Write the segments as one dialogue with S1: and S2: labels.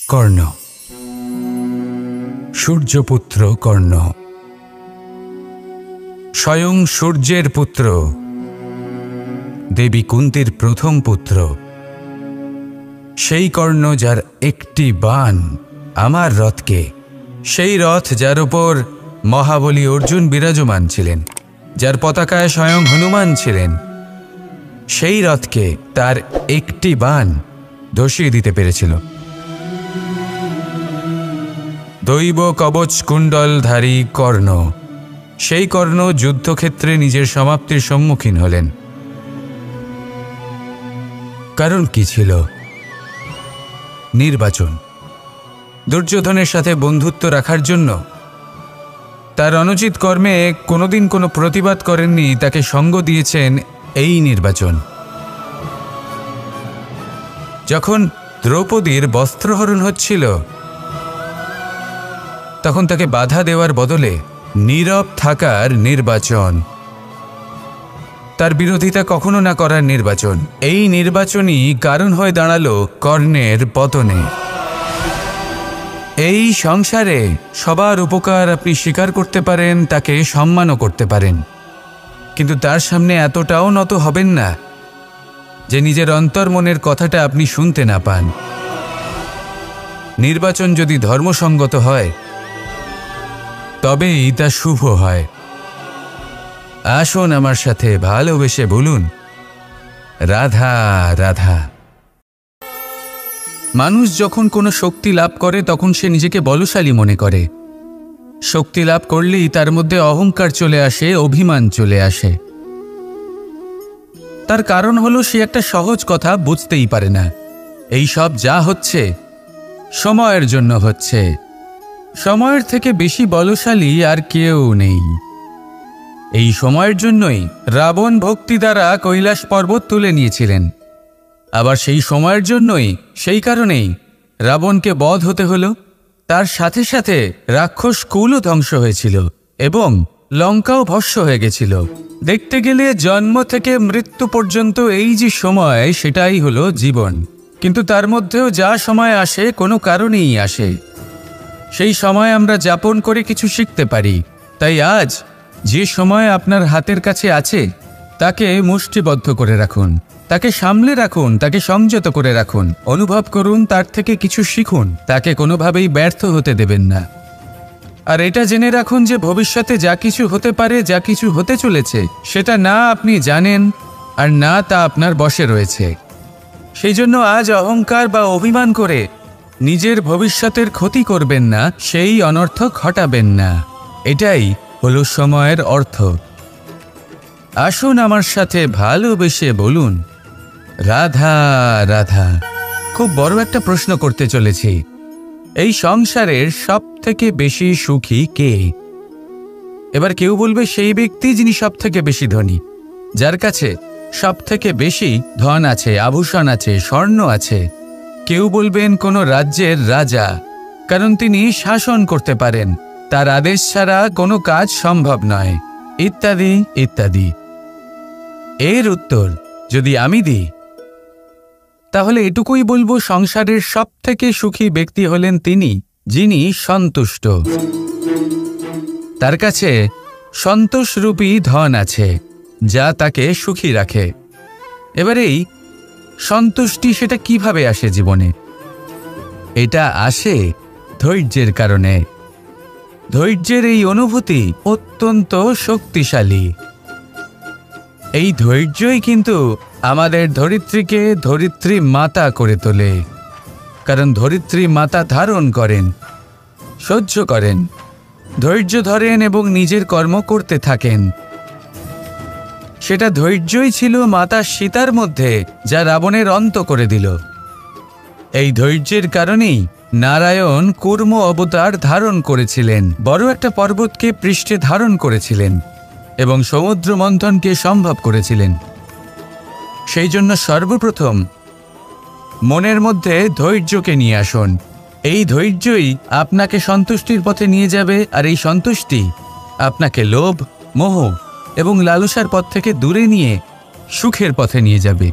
S1: কর্ণ, সূর্যপুত্র কর্ণ, স্বয়ং সূর্যের পুত্র, দেবী কুন্তীর প্রথম পুত্র। সেই কর্ণ যার একটি বাণ আমার রথকে, সেই রথ যার উপর মহাবলী অর্জুন বিরাজমান ছিলেন, যার পতাকায় স্বয়ং হনুমান ছিলেন, সেই রথকে তার একটি বাণ ধসিয়ে দিতে পেরেছিল। দৈব কবচ কুণ্ডলধারী কর্ণ, সেই কর্ণ যুদ্ধক্ষেত্রে নিজের সমাপ্তির সম্মুখীন হলেন। কারণ কি ছিল? নির্বাচন। দুর্যোধনের সাথে বন্ধুত্ব রাখার জন্য তার অনুচিত কর্মে কোনোদিন কোনো প্রতিবাদ করেননি, তাকে সঙ্গ দিয়েছেন এই নির্বাচন। যখন দ্রৌপদীর বস্ত্রহরণ হচ্ছিল, তখন তাকে বাধা দেওয়ার বদলে নীরব থাকার নির্বাচন, তার বিরোধিতা কখনো না করার নির্বাচন, এই নির্বাচনই কারণ হয়ে দাঁড়ালো কর্ণের পতনে। এই সংসারে সবার উপকার আপনি স্বীকার করতে পারেন, তাকে সম্মানও করতে পারেন, কিন্তু তার সামনে এতটাও নত হবেন না যে নিজের অন্তর্মনের কথাটা আপনি শুনতে না পান। নির্বাচন যদি ধর্মসঙ্গত হয় তবেই তা শুভ হয়। আসুন আমার সাথে ভালোবেসে বলুন, রাধা রাধা। মানুষ যখন কোনো শক্তি লাভ করে তখন সে নিজেকে বলশালী মনে করে। শক্তি লাভ করলেই তার মধ্যে অহংকার চলে আসে, অভিমান চলে আসে। তার কারণ হলো সে একটা সহজ কথা বুঝতেই পারে না। এই সব যা হচ্ছে সময়ের জন্য হচ্ছে। সময়ের থেকে বেশি বলশালী আর কেউ নেই। এই সময়ের জন্যই রাবণ ভক্তি দ্বারা কৈলাস পর্বত তুলে নিয়েছিলেন। আবার সেই সময়ের জন্যই, সেই কারণেই রাবণকে বধ হতে হলো। তার সাথে সাথে রাক্ষস কুলও ধ্বংস হয়েছিল এবং লঙ্কাও ভস্ম হয়ে গেছিল। দেখতে গেলে জন্ম থেকে মৃত্যু পর্যন্ত এই যে সময়, সেটাই হলো জীবন। কিন্তু তার মধ্যেও যা সময় আসে কোনো কারণেই আসে। সেই সময় আমরা যাপন করে কিছু শিখতে পারি। তাই আজ যে সময় আপনার হাতের কাছে আছে তাকে মুষ্টিবদ্ধ করে রাখুন, তাকে সামলে রাখুন, তাকে সংযত করে রাখুন, অনুভব করুন, তার থেকে কিছু শিখুন, তাকে কোনোভাবেই ব্যর্থ হতে দেবেন না। আর এটা জেনে রাখুন যে ভবিষ্যতে যা কিছু হতে পারে, যা কিছু হতে চলেছে, সেটা না আপনি জানেন আর না তা আপনার বশে রয়েছে। সেই জন্য আজ অহংকার বা অভিমান করে নিজের ভবিষ্যতের ক্ষতি করবেন না, সেই অনর্থ ঘটাবেন না। এটাই হলো সময়ের অর্থ। আসুন আমার সাথে ভালোবেসে বলুন, রাধা রাধা। খুব বড় একটা প্রশ্ন করতে চলেছি। এই সংসারের সব থেকে বেশি সুখী কে? এবার কেউ বলবে সেই ব্যক্তি যিনি সব থেকে বেশি ধনী, যার কাছে সব থেকে বেশি ধন আছে, আভূষণ আছে, স্বর্ণ আছে। কেউ বলবেন কোনো রাজ্যের রাজা, কারণ তিনি শাসন করতে পারেন, তার আদেশ ছাড়া কোনো কাজ সম্ভব নয়, ইত্যাদি ইত্যাদি। এর উত্তর যদি আমি দিই তাহলে এটুকুই বলবো, সংসারের সব থেকে সুখী ব্যক্তি হলেন তিনি যিনি সন্তুষ্ট। তার কাছে সন্তোষরূপী ধন আছে যা তাকে সুখী রাখে। এবার এই সন্তুষ্টি সেটা কিভাবে আসে জীবনে? এটা আসে ধৈর্যের কারণে। ধৈর্যের এই অনুভূতি অত্যন্ত শক্তিশালী। এই ধৈর্যই কিন্তু আমাদের ধরিত্রীকে ধরিত্রী মাতা করে তোলে। কারণ ধরিত্রী মাতা ধারণ করেন, সহ্য করেন, ধৈর্য ধরেন এবং নিজের কর্ম করতে থাকেন। সেটা ধৈর্যই ছিল মাতা সীতার মধ্যে, যা রাবণের অন্ত করে দিল। এই ধৈর্যের কারণেই নারায়ণ কূর্ম অবতার ধারণ করেছিলেন, বড় একটা পর্বতকে পৃষ্ঠে ধারণ করেছিলেন এবং সমুদ্র মন্থনকে সম্ভব করেছিলেন। সেই জন্য সর্বপ্রথম মনের মধ্যে ধৈর্যকে নিয়ে আসুন। এই ধৈর্যই আপনাকে সন্তুষ্টির পথে নিয়ে যাবে, আর এই সন্তুষ্টি আপনাকে লোভ, মোহ এবং লালসার পথ থেকে দূরে নিয়ে সুখের পথে নিয়ে যাবে।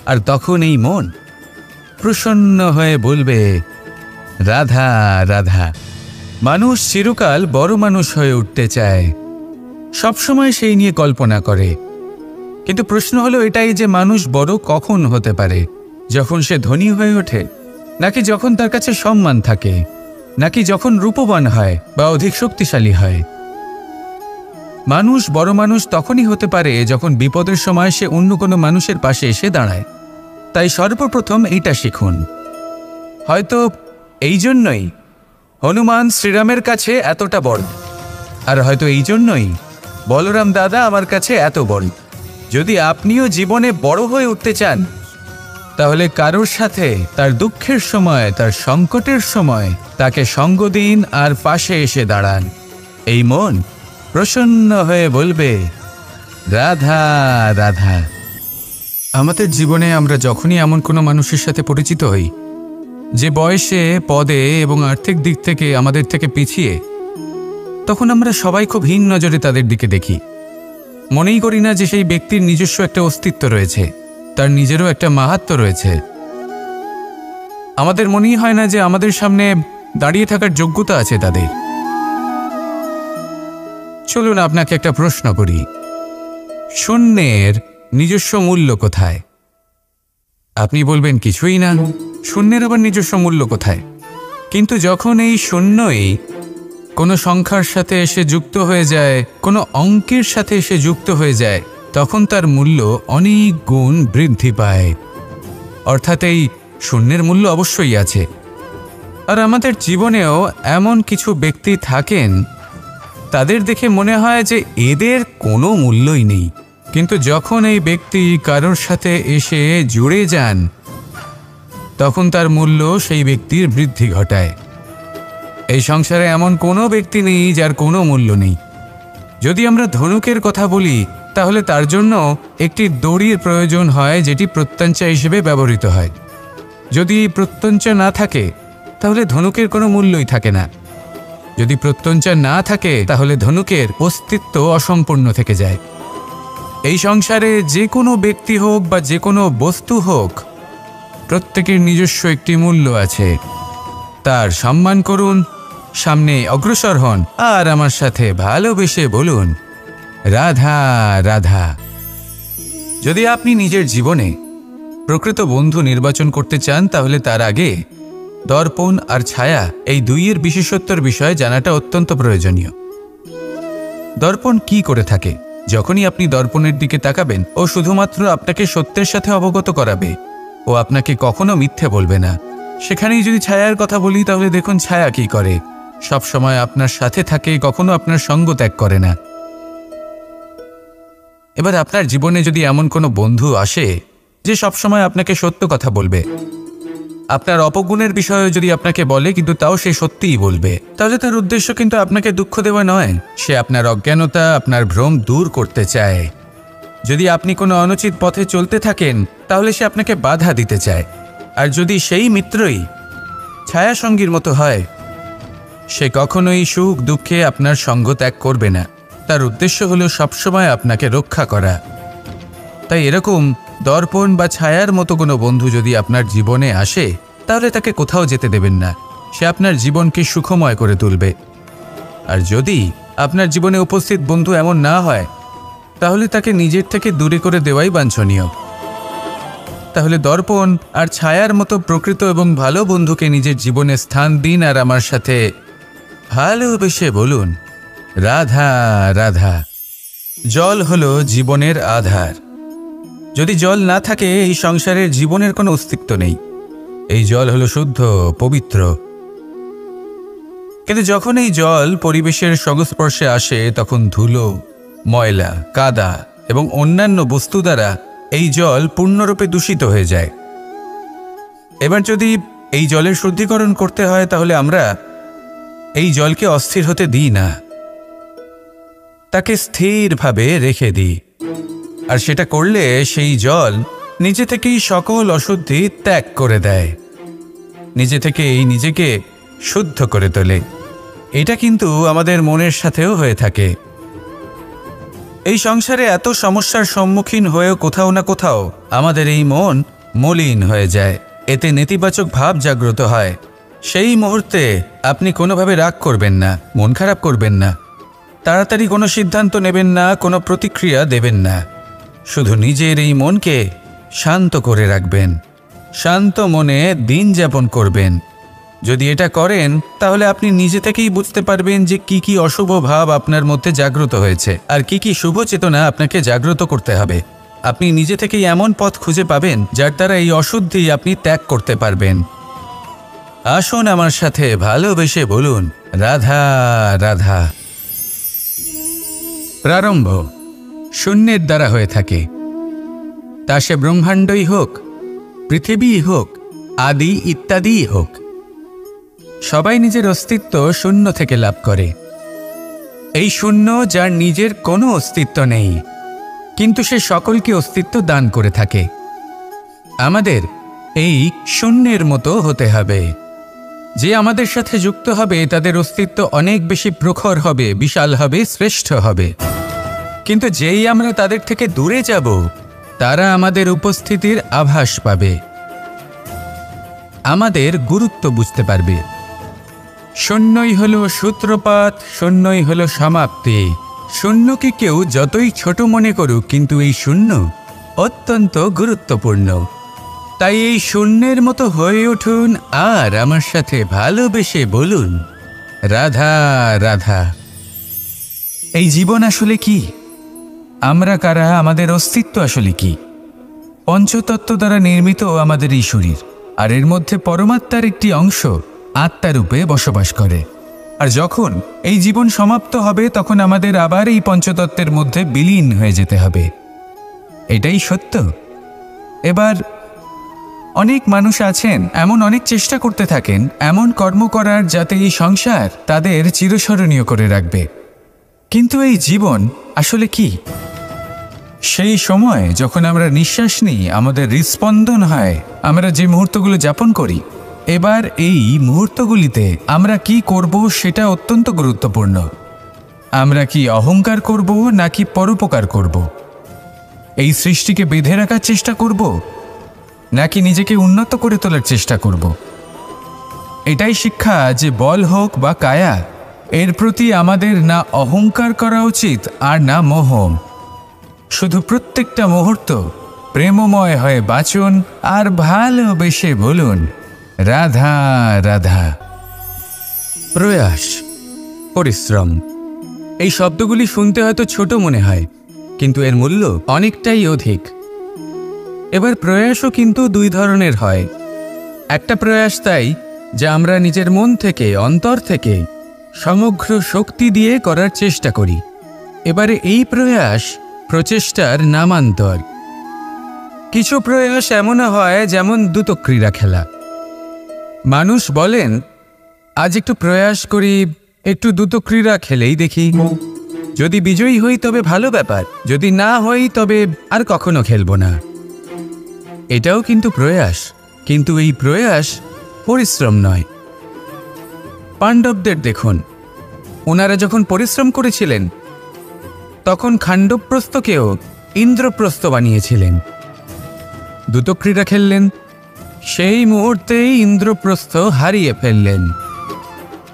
S1: আর তখন এই মন প্রসন্ন হয়ে বলবে, রাধা রাধা। মানুষ চিরকাল বড় মানুষ হয়ে উঠতে চায়, সবসময় সেই নিয়ে কল্পনা করে। কিন্তু প্রশ্ন হলো এটাই যে মানুষ বড় কখন হতে পারে? যখন সে ধনী হয়ে ওঠে, নাকি যখন তার কাছে সম্মান থাকে, নাকি যখন রূপবান হয় বা অধিক শক্তিশালী হয়? মানুষ বড় মানুষ তখনই হতে পারে যখন বিপদের সময় সে অন্য কোনো মানুষের পাশে এসে দাঁড়ায়। তাই সর্বপ্রথম এইটা শিখুন। হয়তো এই জন্যই হনুমান শ্রীরামের কাছে এতটা বড়, আর হয়তো এই জন্যই বলরাম দাদা আমার কাছে এত বড়। যদি আপনিও জীবনে বড় হয়ে উঠতে চান, তাহলে কারোর সাথে তার দুঃখের সময়, তার সংকটের সময় তাকে সঙ্গ দিন আর পাশে এসে দাঁড়ান। এই মন প্রসন্ন হয়ে বলবে, রাধা রাধা। আমাদের জীবনে আমরা যখনই এমন কোনো মানুষের সাথে পরিচিত হই যে বয়সে, পদে এবং আর্থিক দিক থেকে আমাদের থেকে পিছিয়ে, তখন আমরা সবাই খুব হীন নজরে তাদের দিকে দেখি। মনেই করি না যে সেই ব্যক্তির নিজস্ব একটা অস্তিত্ব রয়েছে, তার নিজেরও একটা মাহাত্ম্য রয়েছে। আমাদের মনেই হয় না যে আমাদের সামনে দাঁড়িয়ে থাকার যোগ্যতা আছে তাদের। চলুন আপনাকে একটা প্রশ্ন করি, শূন্যের নিজস্ব মূল্য কোথায়? আপনি বলবেন কিছুই না। শূন্যের আবার নিজস্ব মূল্য কোথায়? কিন্তু যখন এই শূন্যই কোনো সংখ্যার সাথে এসে যুক্ত হয়ে যায়, কোনো অঙ্কের সাথে এসে যুক্ত হয়ে যায়, তখন তার মূল্য অনেক গুণ বৃদ্ধি পায়। অর্থাৎ এই শূন্যের মূল্য অবশ্যই আছে। আর আমাদের জীবনেও এমন কিছু ব্যক্তি থাকেন, তাদের দেখে মনে হয় যে এদের কোনো মূল্যই নেই। কিন্তু যখন এই ব্যক্তি কারোর সাথে এসে জুড়ে যান, তখন তার মূল্য সেই ব্যক্তির বৃদ্ধি ঘটায়। এই সংসারে এমন কোনো ব্যক্তি নেই যার কোনো মূল্য নেই। যদি আমরা ধনুকের কথা বলি, তাহলে তার জন্য একটি দড়ির প্রয়োজন হয়, যেটি প্রত্যঞ্চা হিসেবে ব্যবহৃত হয়। যদি প্রত্যঞ্চা না থাকে, তাহলে ধনুকের কোনো মূল্যই থাকে না। যদি প্রত্যঞ্চা না থাকে, তাহলে ধনুকের অস্তিত্ব অসম্পূর্ণ থেকে যায়। এই সংসারে যে কোনো ব্যক্তি হোক বা যে কোনো বস্তু হোক, প্রত্যেকের নিজস্ব একটি মূল্য আছে। তার সম্মান করুন, সামনে অগ্রসর হন, আর আমার সাথে ভালোবেসে বলুন, রাধা রাধা। যদি আপনি নিজের জীবনে প্রকৃত বন্ধু নির্বাচন করতে চান, তাহলে তার আগে দর্পণ আর ছায়া, এই দুইয়ের বিশেষত্বর বিষয়ে জানাটা অত্যন্ত প্রয়োজনীয়। দর্পণ কি করে থাকে? যখনই আপনি দর্পণের দিকে তাকাবেন, ও শুধুমাত্র আপনাকে সত্যের সাথে অবগত করাবে, ও আপনাকে কখনো মিথ্যে বলবে না। সেখানেই যদি ছায়ার কথা বলি, তাহলে দেখুন ছায়া কি করে। সব সময় আপনার সাথে থাকে, কখনো আপনার সঙ্গ ত্যাগ করে না। এবার আপনার জীবনে যদি এমন কোনো বন্ধু আসে যে সবসময় আপনাকে সত্য কথা বলবে, আপনার অপগুণের বিষয়ে যদি আপনাকে বলে কিন্তু তাও সে সত্যিই বলবে, তাহলে তার উদ্দেশ্য কিন্তু আপনাকে দুঃখ দেওয়া নয়। সে আপনার অজ্ঞানতা, আপনার ভ্রম দূর করতে চায়। যদি আপনি কোনো অনুচিত পথে চলতে থাকেন, তাহলে সে আপনাকে বাধা দিতে চায়। আর যদি সেই মিত্রই ছায়া সঙ্গীর মতো হয়, সে কখনোই সুখ দুঃখে আপনার সঙ্গ ত্যাগ করবে না। তার উদ্দেশ্য হলো সবসময় আপনাকে রক্ষা করা। তাই এরকম দর্পণ বা ছায়ার মতো কোনো বন্ধু যদি আপনার জীবনে আসে, তাহলে তাকে কোথাও যেতে দেবেন না। সে আপনার জীবনকে সুখময় করে তুলবে। আর যদি আপনার জীবনে উপস্থিত বন্ধু এমন না হয়, তাহলে তাকে নিজের থেকে দূরে করে দেওয়াই বাঞ্ছনীয়। তাহলে দর্পণ আর ছায়ার মতো প্রকৃত এবং ভালো বন্ধুকে নিজের জীবনে স্থান দিন, আর আমার সাথে ভালোবেসে বলুন, রাধা রাধা। জল হলো জীবনের আধার। যদি জল না থাকে, এই সংসারের জীবনের কোনো অস্তিত্ব নেই। এই জল হলো শুদ্ধ, পবিত্র। কিন্তু যখন এই জল পরিবেশের সংস্পর্শে আসে, তখন ধুলো, ময়লা, কাদা এবং অন্যান্য বস্তু দ্বারা এই জল পূর্ণরূপে দূষিত হয়ে যায়। এবার যদি এই জলের শুদ্ধিকরণ করতে হয়, তাহলে আমরা এই জলকে অস্থির হতে দিই না, তাকে স্থিরভাবে রেখে দিই। আর সেটা করলে সেই জল নিজে থেকেই সকল অশুদ্ধি ত্যাগ করে দেয়, নিজে থেকেই নিজেকে শুদ্ধ করে তোলে। এটা কিন্তু আমাদের মনের সাথেও হয়ে থাকে। এই সংসারে এত সমস্যার সম্মুখীন হয়েও কোথাও না কোথাও আমাদের এই মন মলিন হয়ে যায়। এতে নেতিবাচক ভাব জাগ্রত হয়। সেই মুহূর্তে আপনি কোনোভাবে রাগ করবেন না, মন খারাপ করবেন না, তাড়াতাড়ি কোনো সিদ্ধান্ত নেবেন না, কোনো প্রতিক্রিয়া দেবেন না। শুধু নিজের এই মনকে শান্ত করে রাখবেন, শান্ত মনে দিন যাপন করবেন। যদি এটা করেন তাহলে আপনি নিজে থেকেই বুঝতে পারবেন যে কি কি অশুভ ভাব আপনার মধ্যে জাগ্রত হয়েছে আর কি কি শুভ চেতনা আপনাকে জাগ্রত করতে হবে। আপনি নিজে থেকেই এমন পথ খুঁজে পাবেন যার দ্বারা এই অশুদ্ধি আপনি ত্যাগ করতে পারবেন। আসুন আমার সাথে ভালোবেসে বলুন, রাধা রাধা। প্রারম্ভ শূন্যের দ্বারা হয়ে থাকে, তা সে ব্রহ্মাণ্ডই হোক, পৃথিবীই হোক, আদি ইত্যাদিই হোক। সবাই নিজের অস্তিত্ব শূন্য থেকে লাভ করে। এই শূন্য যার নিজের কোনো অস্তিত্ব নেই, কিন্তু সে সকলকে অস্তিত্ব দান করে থাকে। আমাদের এই শূন্যের মতো হতে হবে। যে আমাদের সাথে যুক্ত হবে তাদের অস্তিত্ব অনেক বেশি প্রখর হবে, বিশাল হবে, শ্রেষ্ঠ হবে। কিন্তু যেই আমরা তাদের থেকে দূরে যাব, তারা আমাদের উপস্থিতির আভাস পাবে, আমাদের গুরুত্ব বুঝতে পারবে। শূন্যই হলো সূত্রপাত, শূন্যই হলো সমাপ্তি। শূন্যকে কেউ যতই ছোট মনে করুক, কিন্তু এই শূন্য অত্যন্ত গুরুত্বপূর্ণ। তাই এই শূন্যের মতো হয়ে উঠুন আর আমার সাথে ভালোবেসে বলুন, রাধা রাধা। এই জীবন আসলে কি? আমরা কারা? আমাদের অস্তিত্ব আসলে কি? পঞ্চতত্ত্ব দ্বারা নির্মিত আমাদের এই শরীর, আর এর মধ্যে পরমাত্মার একটি অংশ আত্মারূপে বসবাস করে। আর যখন এই জীবন সমাপ্ত হবে তখন আমাদের আবার এই পঞ্চতত্ত্বের মধ্যে বিলীন হয়ে যেতে হবে। এটাই সত্য। এবার অনেক মানুষ আছেন এমন অনেক চেষ্টা করতে থাকেন এমন কর্ম করার যাতে এই সংসার তাদের চিরস্মরণীয় করে রাখবে। কিন্তু এই জীবন আসলে কি? সেই সময় যখন আমরা নিঃশ্বাস নিই, আমাদের হৃৎস্পন্দন হয়, আমরা যে মুহূর্তগুলো যাপন করি, এবার এই মুহূর্তগুলিতে আমরা কি করব সেটা অত্যন্ত গুরুত্বপূর্ণ। আমরা কি অহংকার করব নাকি পরোপকার করব? এই সৃষ্টিকে বেঁধে রাখার চেষ্টা করব নাকি নিজেকে উন্নত করে তোলার চেষ্টা করব? এটাই শিক্ষা যে বল হোক বা কায়া, এর প্রতি আমাদের না অহংকার করা উচিত আর না মোহ। শুধু প্রত্যেকটা মুহূর্ত প্রেমময় হয়ে বাঁচুন আর ভালোবেসে বলুন, রাধা রাধা। প্রয়াস, পরিশ্রম, এই শব্দগুলি শুনতে হয়তো ছোট মনে হয়, কিন্তু এর মূল্য অনেকটাই অধিক। এবার প্রয়াসও কিন্তু দুই ধরনের হয়। একটা প্রয়াস তাই যা আমরা নিজের মন থেকে, অন্তর থেকে সমগ্র শক্তি দিয়ে করার চেষ্টা করি। এবারে এই প্রয়াস প্রচেষ্টার নামান্তর। কিছু প্রয়াস এমনও হয় যেমন দ্রুতক্রীড়া খেলা। মানুষ বলেন, আজ একটু প্রয়াস করি, একটু দ্রুতক্রীড়া খেলেই দেখি, যদি বিজয়ী হই তবে ভালো ব্যাপার, যদি না হই তবে আর কখনো খেলবো না। এটাও কিন্তু প্রয়াস, কিন্তু এই প্রয়াস পরিশ্রম নয়। পাণ্ডবদের দেখুন, ওনারা যখন পরিশ্রম করেছিলেন তখন খাণ্ডবপ্রস্থকেও ইন্দ্রপ্রস্থ বানিয়েছিলেন। দ্রুতক্রীড়া খেললেন, সেই মুহূর্তেই ইন্দ্রপ্রস্থ হারিয়ে ফেললেন।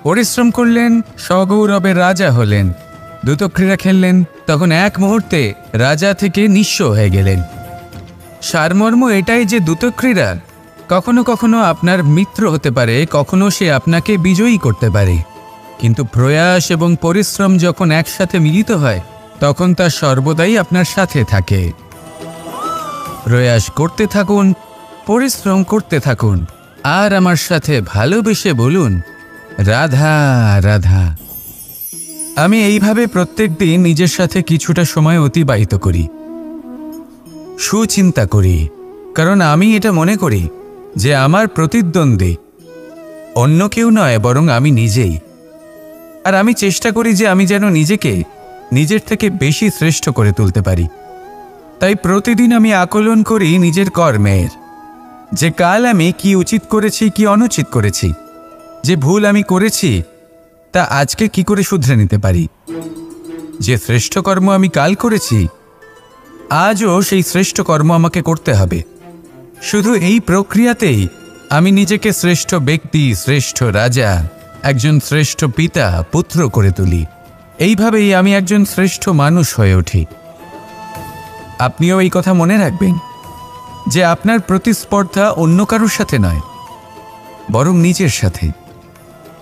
S1: পরিশ্রম করলেন, সগৌরবে রাজা হলেন। দ্রুতক্রীড়া খেললেন, তখন এক মুহূর্তে রাজা থেকে নিঃস্ব হয়ে গেলেন। সারমর্ম এটাই যে দ্রুতক্রীড়া কখনো কখনো আপনার মিত্র হতে পারে, কখনো সে আপনাকে বিজয়ী করতে পারে, কিন্তু প্রয়াস এবং পরিশ্রম যখন একসাথে মিলিত হয় তখন তা সর্বদাই আপনার সাথে থাকে। প্রয়াস করতে থাকুন, পরিশ্রম করতে থাকুন, আর আমার সাথে ভালোবেসে বলুন, রাধা রাধা। আমি এইভাবে প্রত্যেক দিন নিজের সাথে কিছুটা সময় অতিবাহিত করি, সুচিন্তা করি, কারণ আমি এটা মনে করি যে আমার প্রতিদ্বন্দ্বী অন্য কেউ নয়, বরং আমি নিজেই। আর আমি চেষ্টা করি যে আমি যেন নিজেকে নিজের থেকে বেশি শ্রেষ্ঠ করে তুলতে পারি। তাই প্রতিদিন আমি আকলন করি নিজের কর্মের, যে কাল আমি কি উচিত করেছি, কি অনুচিত করেছি, যে ভুল আমি করেছি তা আজকে কি করে শুধরে নিতে পারি। যে শ্রেষ্ঠ কর্ম আমি কাল করেছি, আজও সেই শ্রেষ্ঠ কর্ম আমাকে করতে হবে। শুধু এই প্রক্রিয়াতেই আমি নিজেকে শ্রেষ্ঠ ব্যক্তি, শ্রেষ্ঠ রাজা, একজন শ্রেষ্ঠ পিতা, পুত্র করে তুলি। এইভাবেই আমি একজন শ্রেষ্ঠ মানুষ হয়ে উঠি। আপনিও এই কথা মনে রাখবেন যে আপনার প্রতিস্পর্ধা অন্য কারোর সাথে নয়, বরং নিজের সাথে।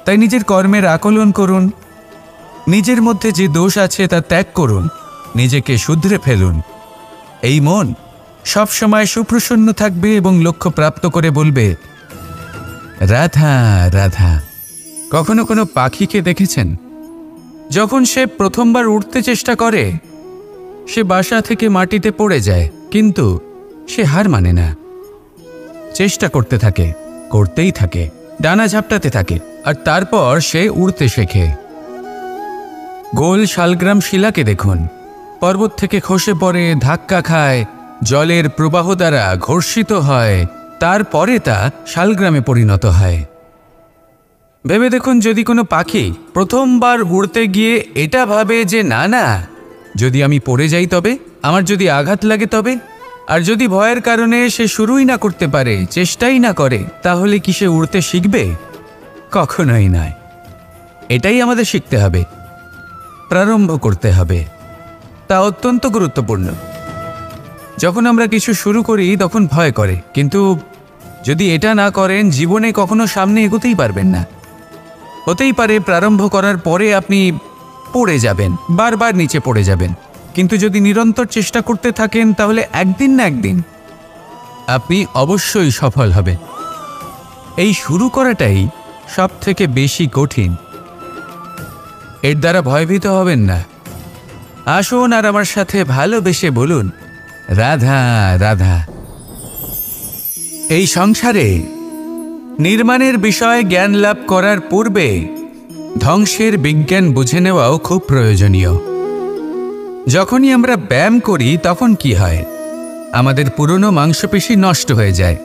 S1: তাই নিজের কর্মের আকলন করুন, নিজের মধ্যে যে দোষ আছে তা ত্যাগ করুন, নিজেকে শুধরে ফেলুন। এই মন সবসময় সুপ্রসন্ন থাকবে এবং লক্ষ্য প্রাপ্ত করে বলবে, রাধা রাধা। কখনো কোনো পাখিকে দেখেছেন? যখন সে প্রথমবার উঠতে চেষ্টা করে, সে বাসা থেকে মাটিতে পড়ে যায়, কিন্তু সে হার মানে না, চেষ্টা করতে থাকে, করতেই থাকে, ডানা ঝাপটাতে থাকে, আর তারপর সে উড়তে শেখে। গোল শালগ্রাম শিলাকে দেখুন, পর্বত থেকে খসে পড়ে, ধাক্কা খায়, জলের প্রবাহ দ্বারা ঘর্ষিত হয়, তারপরে তা শালগ্রামে পরিণত হয়। ভেবে দেখুন, যদি কোনো পাখি প্রথমবার উড়তে গিয়ে এটা ভাবে যে না না, যদি আমি পড়ে যাই তবে, আমার যদি আঘাত লাগে তবে, আর যদি ভয়ের কারণে সে শুরুই না করতে পারে, চেষ্টাই না করে, তাহলে কি সে উড়তে শিখবে? কখনোই নয়। এটাই আমাদের শিখতে হবে, প্রারম্ভ করতে হবে। তা অত্যন্ত গুরুত্বপূর্ণ। যখন আমরা কিছু শুরু করি তখন ভয় করে, কিন্তু যদি এটা না করেন জীবনে কখনো সামনে এগোতেই পারবেন না। হতেই পারে প্রারম্ভ করার পরে আপনি পড়ে যাবেন, বারবার নিচে পড়ে যাবেন, কিন্তু যদি নিরন্তর চেষ্টা করতে থাকেন তাহলে একদিন না একদিন আপনি অবশ্যই সফল হবেন। এই শুরু করাটাই সব থেকে বেশি কঠিন। এর দ্বারা ভয়ভীত হবেন না। আসুন আর আমার সাথে ভালোবেসে বলুন, রাধা রাধা। এই সংসারে নির্মাণের বিষয়ে জ্ঞান লাভ করার পূর্বে ধ্বংসের বিজ্ঞান বুঝে নেওয়াও খুব প্রয়োজনীয়। যখনই আমরা ব্যায়াম করি তখন কি হয়? আমাদের পুরনো মাংসপেশি নষ্ট হয়ে যায়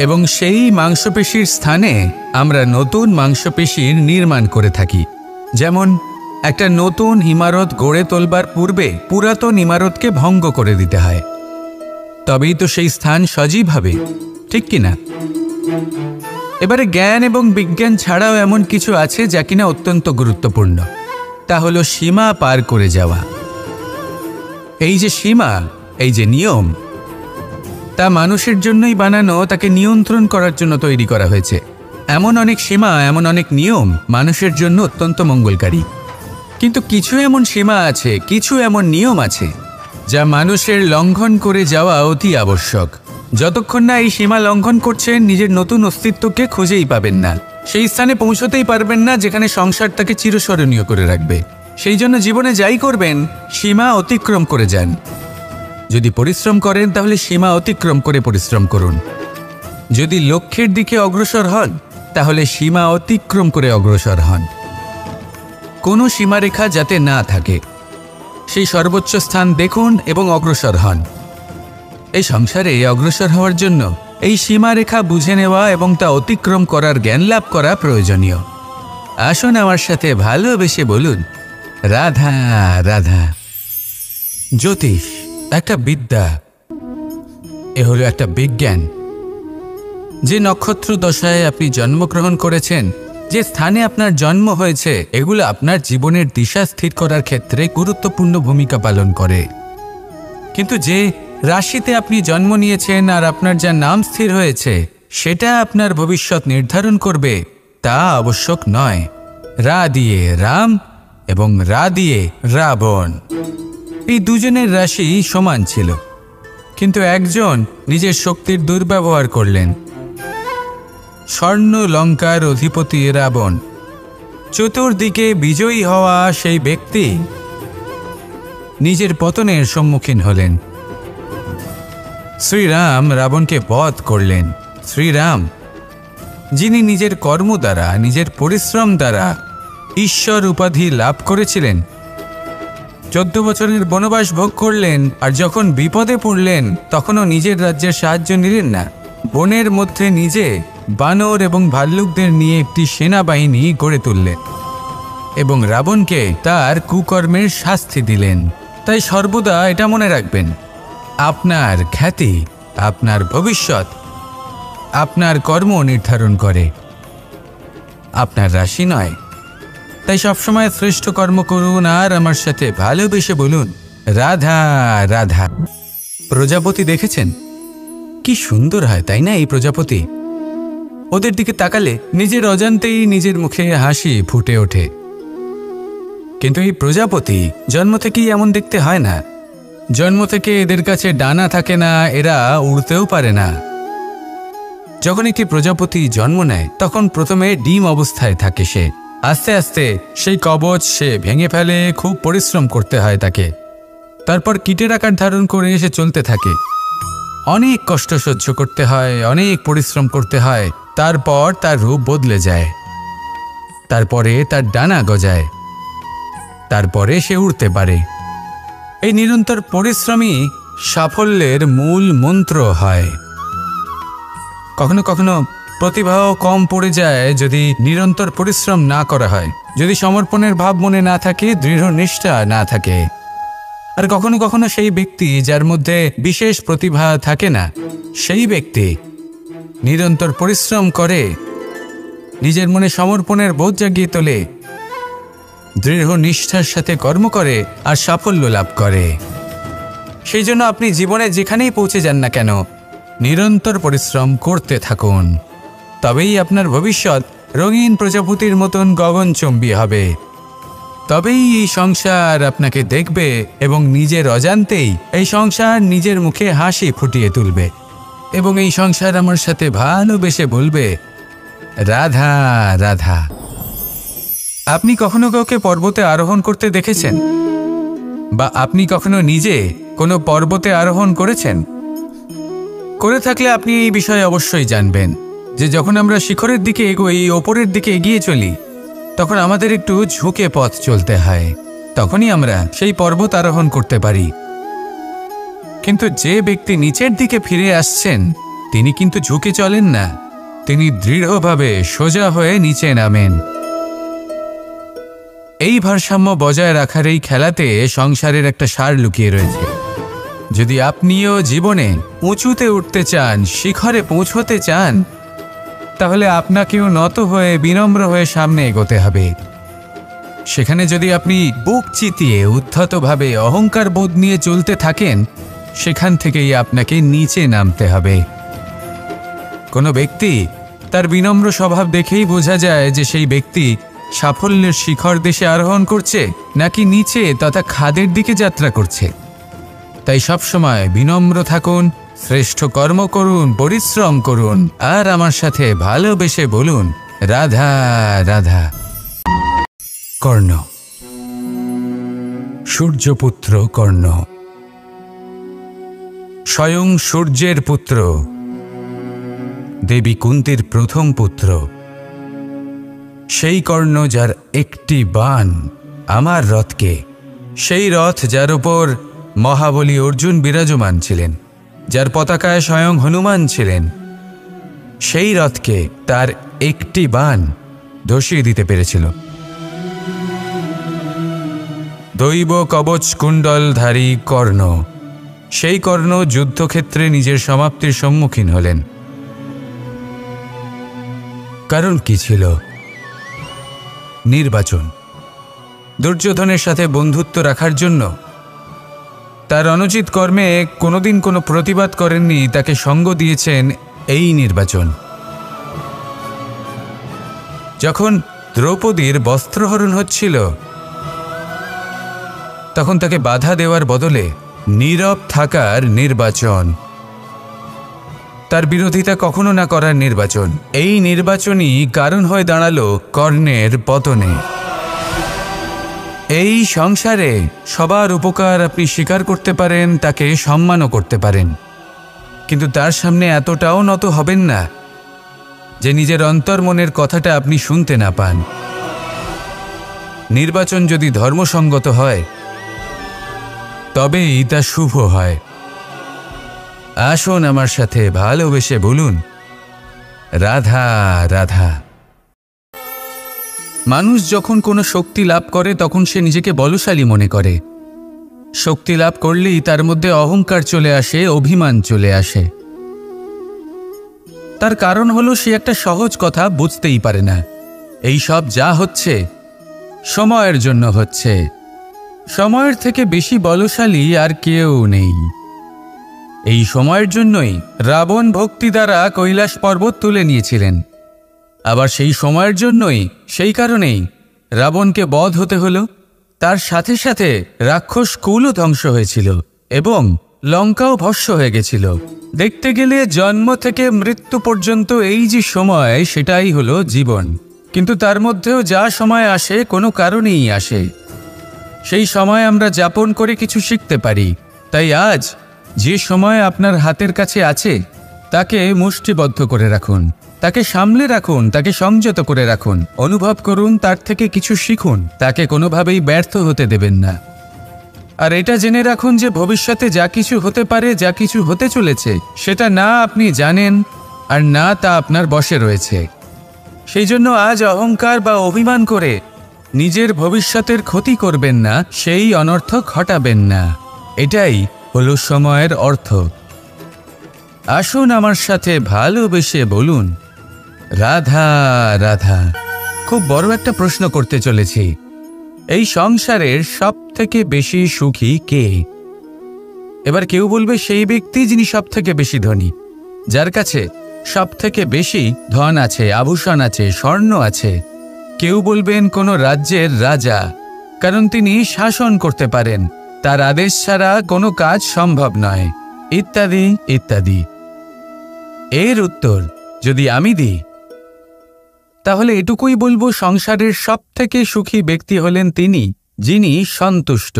S1: এবং সেই মাংসপেশির স্থানে আমরা নতুন মাংসপেশির নির্মাণ করে থাকি। যেমন একটা নতুন ইমারত গড়ে তোলবার পূর্বে পুরাতন ইমারতকে ভঙ্গ করে দিতে হয়, তবেই তো সেই স্থান সজীব হবে, ঠিক কিনা? এবারে জ্ঞান এবং বিজ্ঞান ছাড়াও এমন কিছু আছে যা কিনা অত্যন্ত গুরুত্বপূর্ণ। তা হলো সীমা পার করে যাওয়া। এই যে সীমা, এই যে নিয়ম, তা মানুষের জন্যই বানানো, তাকে নিয়ন্ত্রণ করার জন্য তৈরি করা হয়েছে। এমন অনেক সীমা, এমন অনেক নিয়ম মানুষের জন্য অত্যন্ত মঙ্গলকারী। কিন্তু কিছু এমন সীমা আছে, কিছু এমন নিয়ম আছে যা মানুষের লঙ্ঘন করে যাওয়া অতি আবশ্যক। যতক্ষণ না এই সীমা লঙ্ঘন করছেন, নিজের নতুন অস্তিত্বকে খুঁজেই পাবেন না, সেই স্থানে পৌঁছতেই পারবেন না যেখানে সংসার তাকে চিরস্মরণীয় করে রাখবে। সেই জন্য জীবনে যাই করবেন, সীমা অতিক্রম করে যান। যদি পরিশ্রম করেন তাহলে সীমা অতিক্রম করে পরিশ্রম করুন। যদি লক্ষ্যের দিকে অগ্রসর হন তাহলে সীমা অতিক্রম করে অগ্রসর হন। কোনো সীমারেখা যাতে না থাকে, সেই সর্বোচ্চ স্থান দেখুন এবং অগ্রসর হন। এই সংসারে অগ্রসর হওয়ার জন্য এই সীমারেখা বুঝে নেওয়া এবং তা অতিক্রম করার জ্ঞান লাভ করা প্রয়োজনীয়। আসুন আমার সাথে ভালোবেসে বলুন, রাধা রাধা। জ্যোতিষ একটা বিদ্যা, এ হলো একটা বিজ্ঞান। যে নক্ষত্র দশায় আপনি জন্মগ্রহণ করেছেন, যে স্থানে আপনার জন্ম হয়েছে, এগুলো আপনার জীবনের দিশা স্থির করার ক্ষেত্রে গুরুত্বপূর্ণ ভূমিকা পালন করে। কিন্তু যে রাশিতে আপনি জন্ম নিয়েছেন আর আপনার যা নাম স্থির হয়েছে, সেটা আপনার ভবিষ্যৎ নির্ধারণ করবে তা আবশ্যক নয়। রা দিয়ে রাম এবং রা দিয়ে রাবণ, এই দুজনের রাশি সমান ছিল, কিন্তু একজন নিজের শক্তির দুর্ব্যবহার করলেন। স্বর্ণ লঙ্কার অধিপতি রাবণ, চতুর্দিকে বিজয়ী হওয়া সেই ব্যক্তি নিজের পতনের সম্মুখীন হলেন। শ্রীরাম রাবণকে বধ করলেন। শ্রীরাম, যিনি নিজের কর্ম দ্বারা, নিজের পরিশ্রম দ্বারা ঈশ্বর উপাধি লাভ করেছিলেন, 14 বছরের বনবাস ভোগ করলেন, আর যখন বিপদে পড়লেন তখনও নিজের রাজ্যের সাহায্য নিলেন না। বনের মধ্যে নিজে বানর এবং ভাল্লুকদের নিয়ে একটি সেনাবাহিনী গড়ে তুললেন এবং রাবণকে তার কুকর্মের শাস্তি দিলেন। তাই সর্বদা এটা মনে রাখবেন, আপনার খ্যাতি, আপনার ভবিষ্যৎ আপনার কর্ম নির্ধারণ করে, আপনার রাশি নয়। তাই সবসময় শ্রেষ্ঠ কর্ম করুন আর আমার সাথে ভালোবেসে বলুন, রাধা রাধা। প্রজাপতি দেখেছেন কি সুন্দর হয়, তাই না? এই প্রজাপতি, ওদের দিকে তাকালে নিজের অজান্তেই নিজের মুখে হাসি ফুটে ওঠে। কিন্তু এই প্রজাপতি জন্ম থেকেই এমন দেখতে হয় না। জন্ম থেকে এদের কাছে ডানা থাকে না, এরা উড়তেও পারে না। যখন একটি প্রজাপতি জন্ম নেয় তখন প্রথমে ডিম অবস্থায় থাকে সে। আস্তে আস্তে সেই কবচ সে ভেঙে ফেলে, খুব পরিশ্রম করতে হয় তাকে। তারপর কীটের আকার ধারণ করে সে চলতে থাকে, অনেক কষ্ট সহ্য করতে হয়, অনেক পরিশ্রম করতে হয়। তারপর তার রূপ বদলে যায়, তারপরে তার ডানা গজায়, তারপরে সে উড়তে পারে। এই নিরন্তর পরিশ্রমই সাফল্যের মূল মন্ত্র হয়। কখনো কখনো প্রতিভাও কম পড়ে যায় যদি নিরন্তর পরিশ্রম না করা হয়, যদি সমর্পণের ভাব মনে না থাকে, দৃঢ় নিষ্ঠা না থাকে। আর কখনো কখনো সেই ব্যক্তি যার মধ্যে বিশেষ প্রতিভা থাকে না, সেই ব্যক্তি নিরন্তর পরিশ্রম করে, নিজের মনে সমর্পণের বোধ জাগিয়ে তোলে, দৃঢ় নিষ্ঠার সাথে কর্ম করে আর সাফল্য লাভ করে। সেই জন্য আপনি জীবনে যেখানেই পৌঁছে যান না কেন, নিরন্তর পরিশ্রম করতে থাকুন। তবেই আপনার ভবিষ্যৎ রঙিন প্রজাপতির মতন গগনচুম্বী হবে। তবেই এই সংসার আপনাকে দেখবে এবং নিজের অজান্তেই এই সংসার নিজের মুখে হাসি ফুটিয়ে তুলবে এবং এই সংসার আমার সাথে ভালোবেসে বলবে, রাধা রাধা। আপনি কখনো কাউকে পর্বতে আরোহণ করতে দেখেছেন? বা আপনি কখনো নিজে কোনো পর্বতে আরোহণ করেছেন? করে থাকলে আপনি এই বিষয়ে অবশ্যই জানবেন যে যখন আমরা শিখরের দিকে এগোই, ওপরের দিকে এগিয়ে চলি, তখন আমাদের একটু ঝুঁকে পথ চলতে হয়, তখনই আমরা সেই পর্বত আরোহণ করতে পারি। কিন্তু যে ব্যক্তি নিচের দিকে ফিরে আসছেন তিনি কিন্তু ঝুঁকে চলেন না, তিনি দৃঢ়ভাবে সোজা হয়ে নিচে নামেন। এই ভারসাম্য বজায় রাখার এই খেলাতে সংসারের একটা সার লুকিয়ে রয়েছে। যদি আপনিও জীবনে উঁচুতে উঠতে চান, শিখরে পৌঁছতে চান, তাহলে আপনাকেও নত হয়ে বিনম্র হয়ে সামনে এগোতে হবে। সেখানে যদি আপনি বুক চিতিয়ে উদ্ধতভাবে অহংকার বোধ নিয়ে চলতে থাকেন, সেখান থেকেই আপনাকে নিচে নামতে হবে। কোনো ব্যক্তি তার বিনম্র স্বভাব দেখেই বোঝা যায় যে সেই ব্যক্তি সাফল্যের শিখর দেশে আরোহণ করছে নাকি নিচে তথা খাদের দিকে যাত্রা করছে। তাই সবসময় বিনম্র থাকুন, শ্রেষ্ঠ কর্ম করুন, পরিশ্রম করুন আর আমার সাথে ভালোবেসে বলুন, রাধা রাধা। কর্ণ, সূর্যপুত্র কর্ণ, স্বয়ং সূর্যের পুত্র, দেবী কুন্তীর প্রথম পুত্র। সেই কর্ণ যার একটি বাণ আমার রথকে, সেই রথ যার উপর মহাবলী অর্জুন বিরাজমান ছিলেন, যার পতাকায় স্বয়ং হনুমান ছিলেন, সেই রথকে তার একটি বাণ ধসিয়ে দিতে পেরেছিল। দৈব কবচ কুণ্ডলধারী কর্ণ, সেই কর্ণ যুদ্ধক্ষেত্রে নিজের সমাপ্তির সম্মুখীন হলেন। কারণ কি ছিল? নির্বাচন। দুর্যোধনের সাথে বন্ধুত্ব রাখার জন্য তার অনুচিত কর্মে কোনোদিন কোনো প্রতিবাদ করেননি, তাকে সঙ্গ দিয়েছেন এই নির্বাচন। যখন দ্রৌপদীর বস্ত্রহরণ হচ্ছিল তখন তাকে বাধা দেওয়ার বদলে নীরব থাকার নির্বাচন, তার বিরোধিতা কখনো না করার নির্বাচন। এই নির্বাচনই কারণ হয়ে দাঁড়ালো কর্ণের পতনে। এই সংসারে সবার উপকার আপনি স্বীকার করতে পারেন, তাকে সম্মানও করতে পারেন, কিন্তু তার সামনে এতটাও নত হবেন না যে নিজের অন্তর্মনের কথাটা আপনি শুনতে না পান। নির্বাচন যদি ধর্মসঙ্গত হয় তবেই তা শুভ হয়। আসুন আমার সাথে ভালোবেসে বলুন, রাধা রাধা। মানুষ যখন কোনো শক্তি লাভ করে তখন সে নিজেকে বলশালী মনে করে। শক্তি লাভ করলেই তার মধ্যে অহংকার চলে আসে, অভিমান চলে আসে। তার কারণ হলো সে একটা সহজ কথা বুঝতেই পারে না। এই সব যা হচ্ছে সময়ের জন্য হচ্ছে। সময়ের থেকে বেশি বলশালী আর কেউ নেই। এই সময়ের জন্যই রাবণ ভক্তি দ্বারা কৈলাস পর্বত তুলে নিয়েছিলেন। আবার সেই সময়ের জন্যই, সেই কারণেই রাবণকে বধ হতে হলো। তার সাথে সাথে রাক্ষস কুলও ধ্বংস হয়েছিল এবং লঙ্কাও ভস্ম হয়ে গেছিল। দেখতে গেলে জন্ম থেকে মৃত্যু পর্যন্ত এই যে সময়, সেটাই হলো জীবন। কিন্তু তার মধ্যেও যা সময় আসে কোনো কারণেই আসে। সেই সময় আমরা যাপন করে কিছু শিখতে পারি। তাই আজ যে সময় আপনার হাতের কাছে আছে তাকে মুষ্টিবদ্ধ করে রাখুন, তাকে সামলে রাখুন, তাকে সংযত করে রাখুন, অনুভব করুন, তার থেকে কিছু শিখুন, তাকে কোনোভাবেই ব্যর্থ হতে দেবেন না। আর এটা জেনে রাখুন যে ভবিষ্যতে যা কিছু হতে পারে, যা কিছু হতে চলেছে, সেটা না আপনি জানেন আর না তা আপনার বশে রয়েছে। সেই জন্য আজ অহংকার বা অভিমান করে নিজের ভবিষ্যতের ক্ষতি করবেন না, সেই অনর্থ ঘটাবেন না। এটাই হলো সময়ের অর্থ। আসুন আমার সাথে ভালোবেসে বলুন, রাধা রাধা। খুব বড় একটা প্রশ্ন করতে চলেছি। এই সংসারের সব থেকে বেশি সুখী কে? এবার কেউ বলবে সেই ব্যক্তি যিনি সব থেকে বেশি ধনী, যার কাছে সব থেকে বেশি ধন আছে, আভূষণ আছে, স্বর্ণ আছে। কেউ বলবেন কোনো রাজ্যের রাজা, কারণ তিনি শাসন করতে পারেন, তার আদেশ ছাড়া কোনো কাজ সম্ভব নয়, ইত্যাদি ইত্যাদি। এর উত্তর যদি আমি দিই, তাহলে এটুকুই বলবো, সংসারের সব থেকে সুখী ব্যক্তি হলেন তিনি যিনি সন্তুষ্ট।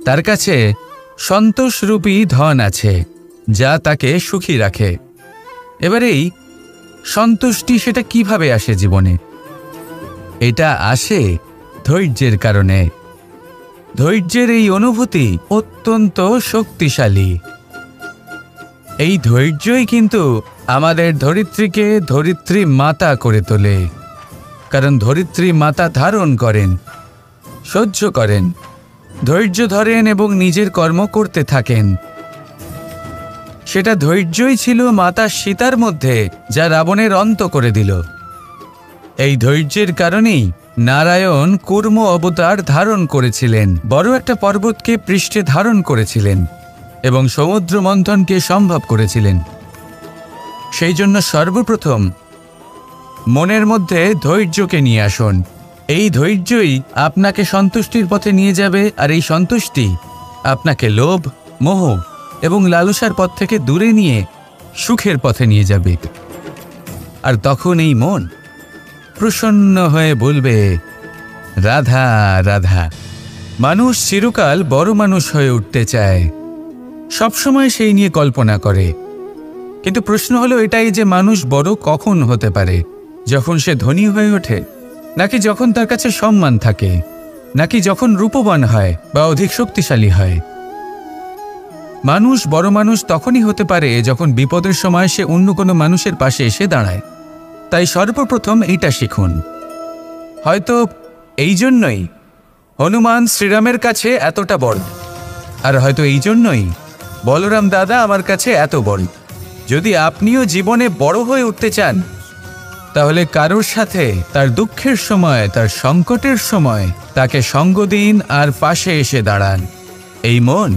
S1: তার কাছে সন্তোষরূপী ধন আছে, যা তাকে সুখী রাখে। এবার এই সন্তুষ্টি, সেটা কিভাবে আসে জীবনে? এটা আসে ধৈর্যের কারণে। ধৈর্যের এই অনুভূতি অত্যন্ত শক্তিশালী। এই ধৈর্যই কিন্তু আমাদের ধরিত্রীকে ধরিত্রী মাতা করে তোলে। কারণ ধরিত্রী মাতা ধারণ করেন, সহ্য করেন, ধৈর্য ধরেন এবং নিজের কর্ম করতে থাকেন। সেটা ধৈর্যই ছিল মাতা সীতার মধ্যে, যা রাবণের অন্ত করে দিল। এই ধৈর্যের কারণেই নারায়ণ কূর্ম অবতার ধারণ করেছিলেন, বড় একটা পর্বতকে পৃষ্ঠে ধারণ করেছিলেন এবং সমুদ্র মন্থনকে সম্ভব করেছিলেন। সেই জন্য সর্বপ্রথম মনের মধ্যে ধৈর্যকে নিয়ে আসুন। এই ধৈর্যই আপনাকে সন্তুষ্টির পথে নিয়ে যাবে, আর এই সন্তুষ্টি আপনাকে লোভ, মোহ এবং লালসার পথ থেকে দূরে নিয়ে সুখের পথে নিয়ে যাবে। আর তখন এই মন প্রসন্ন হয়ে বলবে, রাধা রাধা। মানুষ চিরকাল বড় মানুষ হয়ে উঠতে চায়, সবসময় সেই নিয়ে কল্পনা করে। কিন্তু প্রশ্ন হলো এটাই যে মানুষ বড় কখন হতে পারে? যখন সে ধনী হয়ে ওঠে, নাকি যখন তার কাছে সম্মান থাকে, নাকি যখন রূপবান হয় বা অধিক শক্তিশালী হয়? মানুষ বড় মানুষ তখনই হতে পারে যখন বিপদের সময় সে অন্য কোনো মানুষের পাশে এসে দাঁড়ায়। তাই সর্বপ্রথম এইটা শিখুন। হয়তো এই জন্যই হনুমান শ্রীরামের কাছে এতটা বড়, আর হয়তো এই জন্যই বলরাম দাদা আমার কাছে এত বড়। যদি আপনিও জীবনে বড় হয়ে উঠতে চান, তাহলে কারোর সাথে তার দুঃখের সময়, তার সংকটের সময় তাকে সঙ্গ দিন আর পাশে এসে দাঁড়ান। এই মন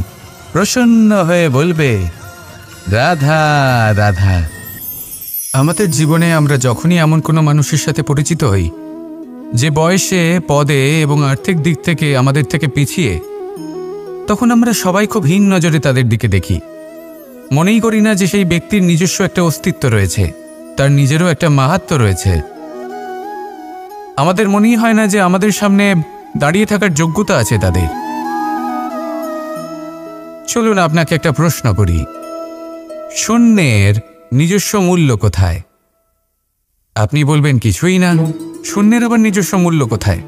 S1: প্রসন্ন হয়ে বলবে, রাধা রাধা। আমাদের জীবনে আমরা যখনই এমন কোনো মানুষের সাথে পরিচিত হই যে বয়সে, পদে এবং আর্থিক দিক থেকে আমাদের থেকে পিছিয়ে, তখন আমরা সবাই খুব হীন নজরে তাদের দিকে দেখি। মনেই করি না যে সেই ব্যক্তির নিজস্ব একটা অস্তিত্ব রয়েছে, তার নিজেরও একটা মাহাত্ম্য রয়েছে। আমাদের মনেই হয় না যে আমাদের সামনে দাঁড়িয়ে থাকার যোগ্যতা আছে তাদের। চলুন আপনাকে একটা প্রশ্ন করি, শূন্যের নিজস্ব মূল্য কোথায়? আপনি বলবেন কিছুই না, শূন্যের আবার নিজস্ব মূল্য কোথায়?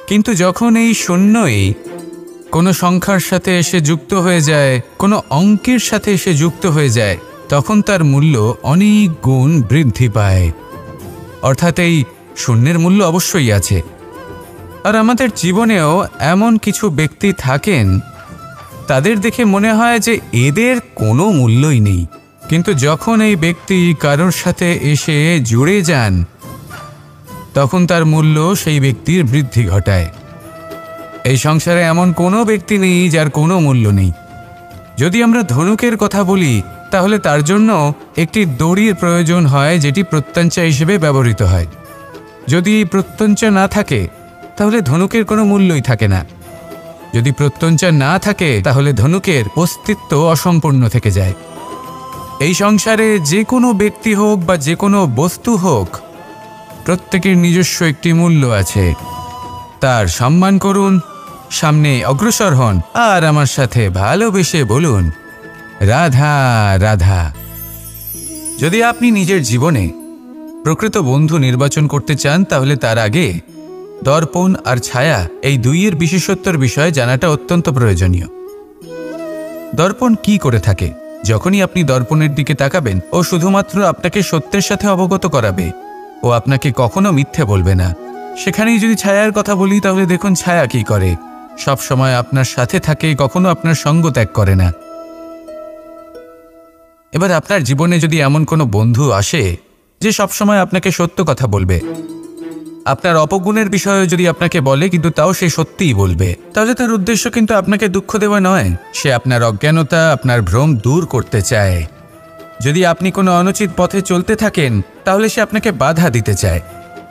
S1: কিন্তু যখন এই শূন্যই কোনো সংখ্যার সাথে এসে যুক্ত হয়ে যায়, কোনো অঙ্কের সাথে এসে যুক্ত হয়ে যায়, তখন তার মূল্য অনেক গুণ বৃদ্ধি পায়। অর্থাৎ এই শূন্যের মূল্য অবশ্যই আছে। আর আমাদের জীবনেও এমন কিছু ব্যক্তি থাকেন, তাদের দেখে মনে হয় যে এদের কোনো মূল্যই নেই, কিন্তু যখন এই ব্যক্তি কারোর সাথে এসে জুড়ে যান তখন তার মূল্য সেই ব্যক্তির বৃদ্ধি ঘটায়। এই সংসারে এমন কোনো ব্যক্তি নেই যার কোনো মূল্য নেই। যদি আমরা ধনুকের কথা বলি তাহলে তার জন্য একটি দড়ির প্রয়োজন হয় যেটি প্রত্যঞ্চা হিসেবে ব্যবহৃত হয়। যদি প্রত্যঞ্চা না থাকে তাহলে ধনুকের কোনো মূল্যই থাকে না। যদি প্রত্যঞ্চা না থাকে তাহলে ধনুকের অস্তিত্ব অসম্পূর্ণ থেকে যায়। এই সংসারে যে কোনো ব্যক্তি হোক বা যে কোনো বস্তু হোক, প্রত্যেকের নিজস্ব একটি মূল্য আছে। তার সম্মান করুন, সামনে অগ্রসর হন আর আমার সাথে ভালোবেসে বলুন রাধা রাধা। যদি আপনি নিজের জীবনে প্রকৃত বন্ধু নির্বাচন করতে চান তাহলে তার আগে দর্পণ আর ছায়া এই দুইয়ের বিশেষত্বর বিষয়ে জানাটা অত্যন্ত প্রয়োজনীয়। দর্পণ কি করে থাকে? যখনই আপনি দর্পণের দিকে তাকাবেন ও শুধুমাত্র আপনাকে সত্যের সাথে অবগত করাবে, ও আপনাকে কখনো মিথ্যে বলবে না। সেখানেই যদি ছায়ার কথা বলি তাহলে দেখুন ছায়া কি করে, সব সময় আপনার সাথে থাকে, কখনো আপনার সঙ্গ ত্যাগ করে না। এবার আপনার জীবনে যদি এমন কোনো বন্ধু আসে যে সবসময় আপনাকে সত্য কথা বলবে, আপনার অপগুণের বিষয়ে যদি আপনাকে বলে কিন্তু তাও সে সত্যিই বলবে, তাহলে তার উদ্দেশ্য কিন্তু আপনাকে দুঃখ দেওয়া নয়, সে আপনার অজ্ঞানতা, আপনার ভ্রম দূর করতে চায়। যদি আপনি কোনো অনুচিত পথে চলতে থাকেন তাহলে সে আপনাকে বাধা দিতে চায়।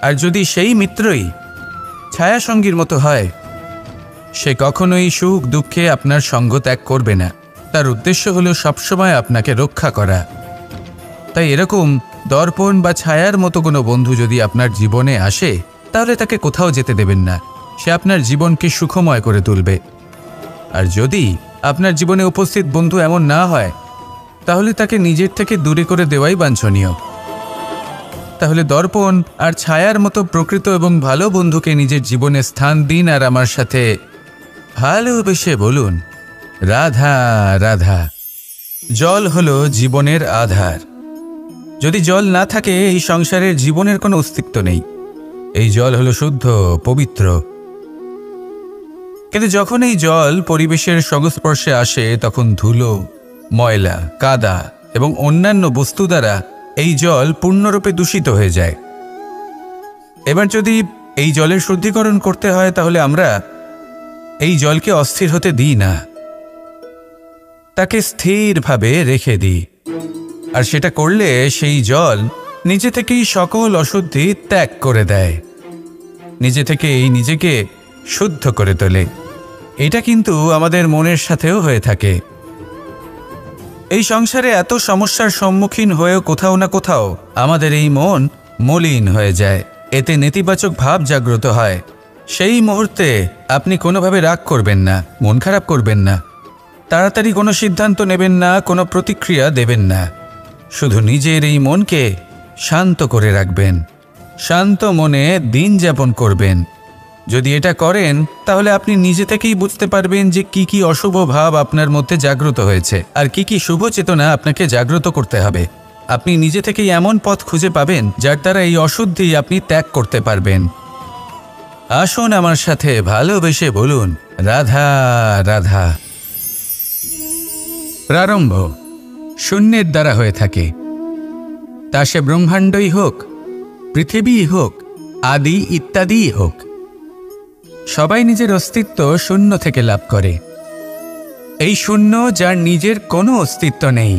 S1: আর যদি সেই মিত্রই ছায়া সঙ্গীর মতো হয়, সে কখনোই সুখ দুঃখে আপনার সঙ্গ ত্যাগ করবে না। তার উদ্দেশ্য হলো সবসময় আপনাকে রক্ষা করা। তাই এরকম দর্পণ বা ছায়ার মতো কোনো বন্ধু যদি আপনার জীবনে আসে তাহলে তাকে কোথাও যেতে দেবেন না। সে আপনার জীবনকে সুখময় করে তুলবে। আর যদি আপনার জীবনে উপস্থিত বন্ধু এমন না হয় তাহলে তাকে নিজের থেকে দূরে করে দেওয়াই বাঞ্ছনীয়। তাহলে দর্পণ আর ছায়ার মতো প্রকৃত এবং ভালো বন্ধুকে নিজের জীবনে স্থান দিন আর আমার সাথে ভালোবেসে বলুন রাধা রাধা। জল হলো জীবনের আধার। যদি জল না থাকে এই সংসারের জীবনের কোনো অস্তিত্ব নেই। এই জল হলো শুদ্ধ, পবিত্র। কিন্তু যখন এই জল পরিবেশের সংস্পর্শে আসে তখন ধুলো, ময়লা, কাদা এবং অন্যান্য বস্তু দ্বারা এই জল পূর্ণরূপে দূষিত হয়ে যায়। এবার যদি এই জলের শুদ্ধিকরণ করতে হয় তাহলে আমরা এই জলকে অস্থির হতে দিই না, তাকে স্থিরভাবে রেখে দিই। আর সেটা করলে সেই জল নিজে থেকেই সকল অশুদ্ধি ত্যাগ করে দেয়, নিজে থেকেই নিজেকে শুদ্ধ করে তোলে। এটা কিন্তু আমাদের মনের সাথেও হয়ে থাকে। এই সংসারে এত সমস্যার সম্মুখীন হয়েও কোথাও না কোথাও আমাদের এই মন মলিন হয়ে যায়, এতে নেতিবাচক ভাব জাগ্রত হয়। সেই মুহূর্তে আপনি কোনোভাবে রাগ করবেন না, মন খারাপ করবেন না, তাড়াতাড়ি কোনো সিদ্ধান্ত নেবেন না, কোনো প্রতিক্রিয়া দেবেন না। শুধু নিজের এই মনকে শান্ত করে রাখবেন, শান্ত মনে দিন যাপন করবেন। যদি এটা করেন তাহলে আপনি নিজে থেকেই বুঝতে পারবেন যে কি কি অশুভ ভাব আপনার মধ্যে জাগ্রত হয়েছে আর কি কি শুভ চেতনা আপনাকে জাগ্রত করতে হবে। আপনি নিজে থেকেই এমন পথ খুঁজে পাবেন যার দ্বারা এই অশুদ্ধি আপনি ত্যাগ করতে পারবেন। আসুন আমার সাথে ভালোবেসে বলুন রাধা রাধা। প্রারম্ভ শূন্যের দ্বারা হয়ে থাকে, তা সে ব্রহ্মাণ্ডই হোক, পৃথিবীই হোক, আদি ইত্যাদিই হোক। সবাই নিজের অস্তিত্ব শূন্য থেকে লাভ করে। এই শূন্য যার নিজের কোনো অস্তিত্ব নেই,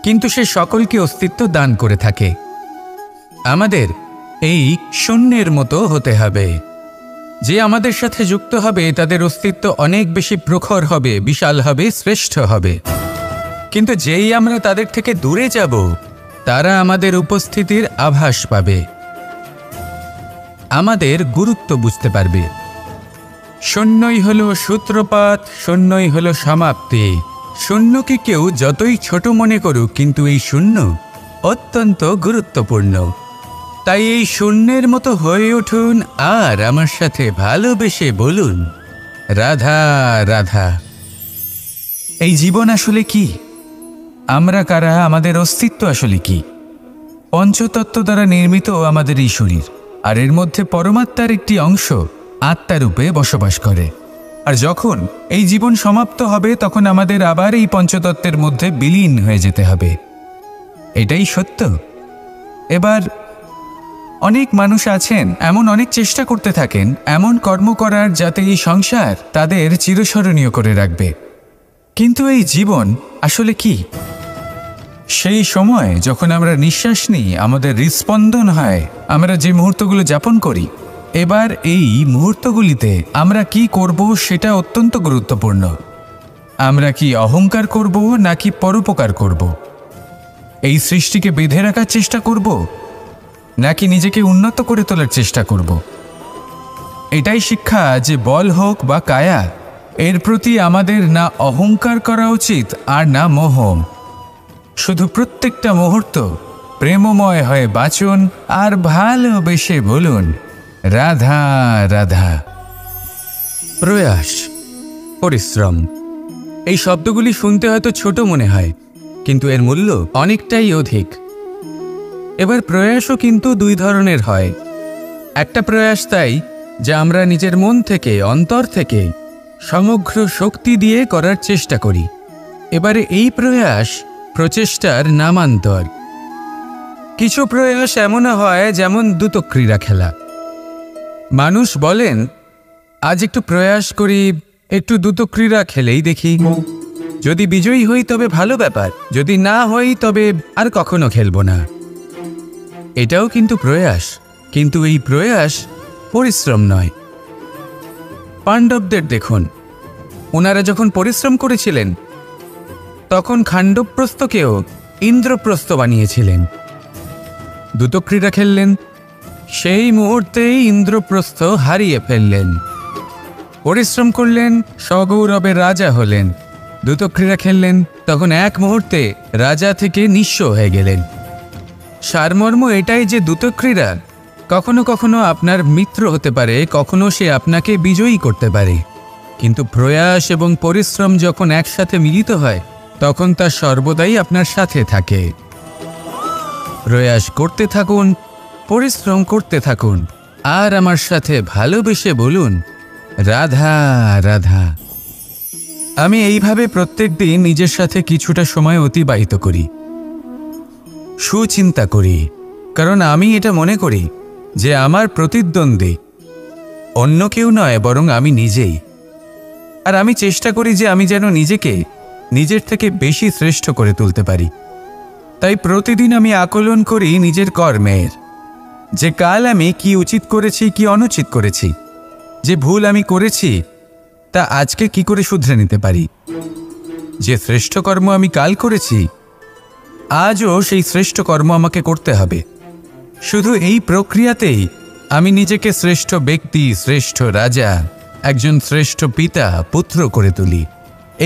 S1: কিন্তু সে সকলকে অস্তিত্ব দান করে থাকে। আমাদের এই শূন্যের মতো হতে হবে। যে আমাদের সাথে যুক্ত হবে তাদের অস্তিত্ব অনেক বেশি প্রখর হবে, বিশাল হবে, শ্রেষ্ঠ হবে। কিন্তু যেই আমরা তাদের থেকে দূরে যাব তারা আমাদের উপস্থিতির আভাস পাবে, আমাদের গুরুত্ব বুঝতে পারবে। শূন্যই হলো সূত্রপাত, শূন্যই হলো সমাপ্তি। শূন্যকে কেউ যতই ছোট মনে করুক কিন্তু এই শূন্য অত্যন্ত গুরুত্বপূর্ণ। তাই এই শূন্যের মতো হয়ে উঠুন আর আমার সাথে ভালোবেসে বলুন রাধা রাধা। এই জীবন আসলে কি? আমরা কারা? আমাদের অস্তিত্ব আসলে কি? পঞ্চতত্ত্ব দ্বারা নির্মিত আমাদের এই শরীর, আর এর মধ্যে পরমাত্মার একটি অংশ আত্মারূপে বসবাস করে। আর যখন এই জীবন সমাপ্ত হবে তখন আমাদের আবার এই পঞ্চতত্ত্বের মধ্যে বিলীন হয়ে যেতে হবে। এটাই সত্য। এবার অনেক মানুষ আছেন এমন অনেক চেষ্টা করতে থাকেন এমন কর্ম করার যাতে এই সংসার তাদের চিরস্মরণীয় করে রাখবে। কিন্তু এই জীবন আসলে কি? সেই সময় যখন আমরা নিঃশ্বাস নিই, আমাদের হৃৎস্পন্দন হয়, আমরা যে মুহূর্তগুলো যাপন করি, এবার এই মুহূর্তগুলিতে আমরা কি করব সেটা অত্যন্ত গুরুত্বপূর্ণ। আমরা কি অহংকার করব নাকি পরোপকার করব? এই সৃষ্টিকে বেঁধে রাখার চেষ্টা করব নাকি নিজেকে উন্নত করে তোলার চেষ্টা করব? এটাই শিক্ষা যে বল হোক বা কায়া, এর প্রতি আমাদের না অহংকার করা উচিত আর না মোহ। শুধু প্রত্যেকটা মুহূর্ত প্রেমময় হয়ে বাঁচুন আর ভালোবেসে বলুন রাধা রাধা। প্রয়াস, পরিশ্রম, এই শব্দগুলি শুনতে হয়তো ছোট মনে হয়, কিন্তু এর মূল্য অনেকটাই অধিক। এবার প্রয়াসও কিন্তু দুই ধরনের হয়। একটা প্রয়াস তাই যা আমরা নিজের মন থেকে, অন্তর থেকে সমগ্র শক্তি দিয়ে করার চেষ্টা করি। এবারে এই প্রয়াস প্রচেষ্টার নামান্তর। কিছু প্রয়াস এমনও হয় যেমন দ্রুতক্রীড়া খেলা। মানুষ বলেন, আজ একটু প্রয়াস করি, একটু দ্রুতক্রীড়া খেলেই দেখি, যদি বিজয়ী হই তবে ভালো ব্যাপার, যদি না হই তবে আর কখনো খেলবো না। এটাও কিন্তু প্রয়াস, কিন্তু এই প্রয়াস পরিশ্রম নয়। পাণ্ডবদের দেখুন, ওনারা যখন পরিশ্রম করেছিলেন তখন খাণ্ডবপ্রস্থকেও ইন্দ্রপ্রস্থ বানিয়েছিলেন। দ্রুতক্রীড়া খেললেন, সেই মুহূর্তেই ইন্দ্রপ্রস্থ হারিয়ে ফেললেন। পরিশ্রম করলেন, সগৌরবে রাজা হলেন। দ্রুতক্রীড়া খেললেন, তখন এক মুহূর্তে রাজা থেকে নিঃস্ব হয়ে গেলেন। সারমর্ম এটাই যে দ্রুতক্রীড়া কখনো কখনো আপনার মিত্র হতে পারে, কখনো সে আপনাকে বিজয়ী করতে পারে, কিন্তু প্রয়াস এবং পরিশ্রম যখন একসাথে মিলিত হয় তখন তা সর্বদাই আপনার সাথে থাকে। প্রয়াস করতে থাকুন, পরিশ্রম করতে থাকুন, আর আমার সাথে ভালোবেসে বলুন রাধা রাধা। আমি এইভাবে প্রত্যেক দিন নিজের সাথে কিছুটা সময় অতিবাহিত করি, সুচিন্তা করি, কারণ আমি এটা মনে করি যে আমার প্রতিদ্বন্দ্বী অন্য কেউ নয় বরং আমি নিজেই। আর আমি চেষ্টা করি যে আমি যেন নিজেকে নিজের থেকে বেশি শ্রেষ্ঠ করে তুলতে পারি। তাই প্রতিদিন আমি আকলন করি নিজের কর্মের, যে কাল আমি কি উচিত করেছি, কি অনুচিত করেছি, যে ভুল আমি করেছি তা আজকে কি করে শুধরে নিতে পারি। যে শ্রেষ্ঠ কর্ম আমি কাল করেছি, আজও সেই শ্রেষ্ঠ কর্ম আমাকে করতে হবে। শুধু এই প্রক্রিয়াতেই আমি নিজেকে শ্রেষ্ঠ ব্যক্তি, শ্রেষ্ঠ রাজা, একজন শ্রেষ্ঠ পিতা, পুত্র করে তুলি।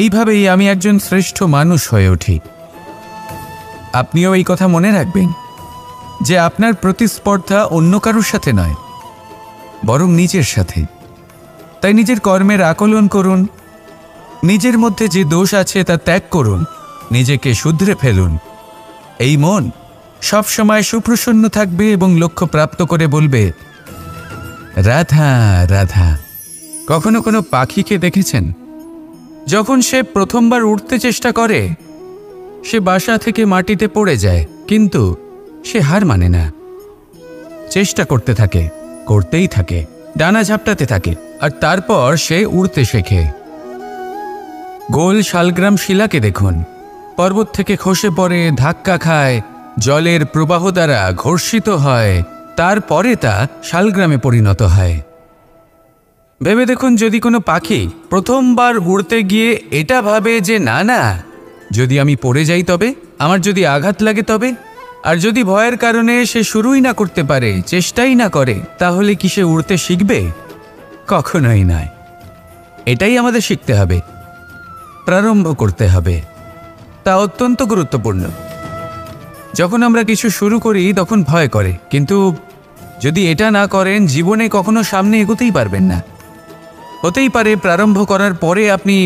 S1: এইভাবেই আমি একজন শ্রেষ্ঠ মানুষ হয়ে উঠি। আপনিও এই কথা মনে রাখবেন যে আপনার প্রতিস্পর্ধা অন্য কারোর সাথে নয়, বরং নিজের সাথে। তাই নিজের কর্মের আকলন করুন, নিজের মধ্যে যে দোষ আছে তা ত্যাগ করুন, নিজেকে শুধরে ফেলুন। এই মন সবসময় সুপ্রসন্ন থাকবে এবং লক্ষ্য প্রাপ্ত করে বলবে রাধা রাধা। কখনো কোনো পাখিকে দেখেছেন? যখন সে প্রথমবার উঠতে চেষ্টা করে সে বাসা থেকে মাটিতে পড়ে যায়, কিন্তু সে হার মানে না, চেষ্টা করতে থাকে, করতেই থাকে, ডানা ঝাপটাতে থাকে, আর তারপর সে উড়তে শেখে। গোল শালগ্রাম শিলাকে দেখুন, পর্বত থেকে খসে পড়ে, ধাক্কা খায়, জলের প্রবাহ দ্বারা ঘর্ষিত হয়, তারপরে তা শালগ্রামে পরিণত হয়। ভেবে দেখুন, যদি কোনো পাখি প্রথমবার উড়তে গিয়ে এটা ভাবে যে না না, যদি আমি পড়ে যাই তবে, আমার যদি আঘাত লাগে তবে, আর যদি ভয়ের কারণে সে শুরুই না করতে পারে, চেষ্টাই না করে, তাহলে কি সে উড়তে শিখবে? কখনোই নয়। এটাই আমাদের শিখতে হবে, প্রারম্ভ করতে হবে। তা অত্যন্ত গুরুত্বপূর্ণ। যখন আমরা কিছু শুরু করি তখন ভয় করে, কিন্তু যদি এটা না করেন জীবনে কখনো সামনে এগোতেই পারবেন না। হতেই পারে প্রারম্ভ করার পরে আপনি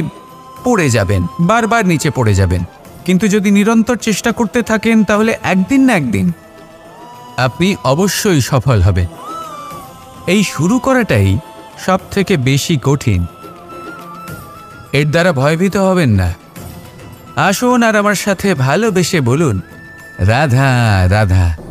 S1: পড়ে যাবেন, বারবার নিচে পড়ে যাবেন, কিন্তু যদি নিরন্তর চেষ্টা করতে থাকেন তাহলে একদিন না একদিন আপনি অবশ্যই সফল হবেন। এই শুরু করাটাই সব থেকে বেশি কঠিন। এর দ্বারা ভয়ভীত হবেন না। আসুন আর আমার সাথে ভালোবেসে বলুন রাধা রাধা।